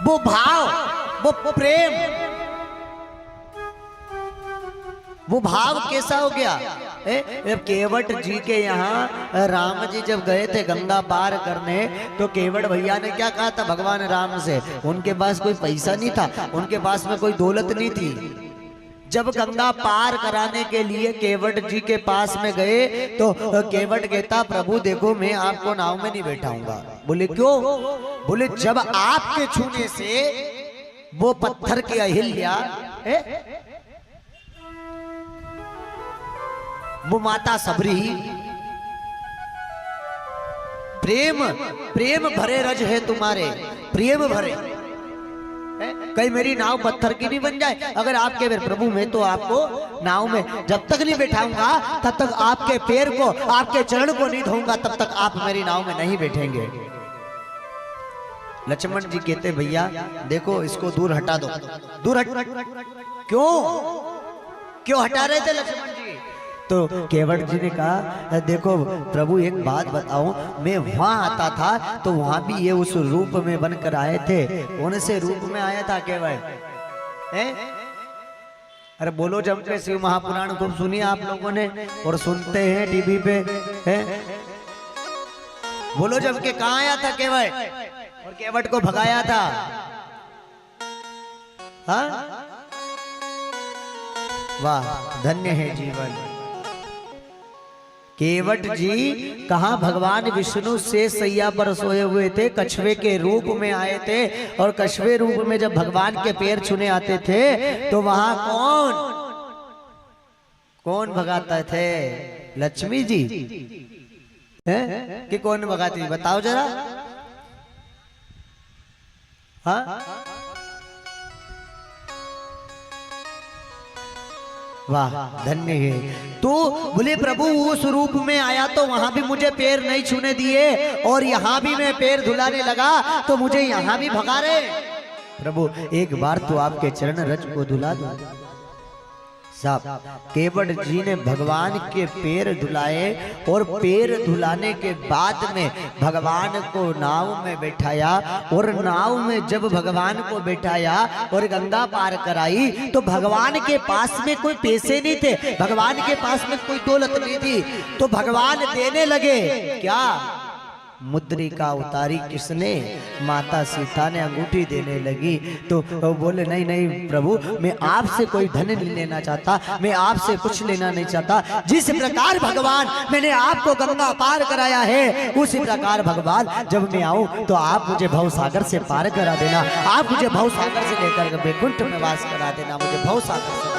वो भाव, वो प्रेम, वो भाव कैसा हो गया। जब केवट जी के यहाँ राम जी जब गए थे गंगा पार करने, तो केवट भैया ने क्या कहा था भगवान राम से, उनके पास कोई पैसा नहीं था, उनके पास में कोई दौलत नहीं थी। जब गंगा पार कराने के लिए केवट जी के पास में गए, तो केवट कहता प्रभु देखो मैं आपको नाव में नहीं बैठाऊंगा। बोले क्यों? बोले जब आपके छूने से वो पत्थर की अहिल्या, वो माता सबरी, प्रेम प्रेम भरे रज है तुम्हारे, प्रेम भरे, कहीं मेरी नाव पत्थर की नहीं बन जाए। अगर आपके प्रभु मैं तो आपको नाव में जब तक नहीं बैठाऊंगा तब तक आपके पैर को, आपके चरण को नहीं धोऊंगा, तब तक आप मेरी नाव में नहीं बैठेंगे। लक्ष्मण जी कहते भैया देखो इसको दूर हटा दो, दूर हट। क्यों क्यों हटा रहे थे लक्ष्मण जी? तो केवट जी ने कहा देखो प्रभु एक बात बताओ, मैं वहां आता था तो वहां भी ये उस रूप में बनकर आए थे, कौन से रूप में आया था केवट? अरे बोलो जम के शिव महापुराण खूब सुनिए आप लोगों ने और सुनते हैं टीवी पे, बोलो जम के कहाँ आया था केवट और केवट को भगाया था? हाँ वाह धन्य है जीवन। केवट जी कहा भगवान विष्णु से सैया पर सोए हुए थे, कछुए के रूप में आए थे, और कछुए रूप में जब भगवान के पैर छूने आते थे तो वहां कौन कौन भगाते थे? लक्ष्मी जी हैं कि कौन भगाती? बताओ जरा। हाँ वाह धन्य है। तो बोले प्रभु उस रूप में आया तो वहां भी मुझे पैर नहीं छूने दिए, और यहाँ भी मैं पैर धुलाने लगा तो मुझे यहाँ भी भगा रहे। प्रभु एक बार तो आपके चरण रज को धुला दो। साहब केवट जी ने भगवान के पैर धुलाए, और पैर धुलाने के बाद में भगवान को नाव में बैठाया, और नाव में जब भगवान को बैठाया और गंगा पार कराई तो भगवान के पास में कोई पैसे नहीं थे, भगवान के पास में कोई दौलत नहीं थी, तो भगवान देने लगे क्या? मुद्रिका उतारी किसने? माता सीता ने अंगूठी देने लगी। तो बोले नहीं नहीं प्रभु मैं आपसे कोई धन नहीं लेना चाहता, मैं आपसे कुछ लेना नहीं चाहता, जिस प्रकार भगवान मैंने आपको गंगा पार कराया है उसी प्रकार भगवान जब मैं आऊं तो आप मुझे भवसागर से पार करा देना, आप मुझे भवसागर से लेकर वैकुंठ में वास करा देना, मुझे भवसागर से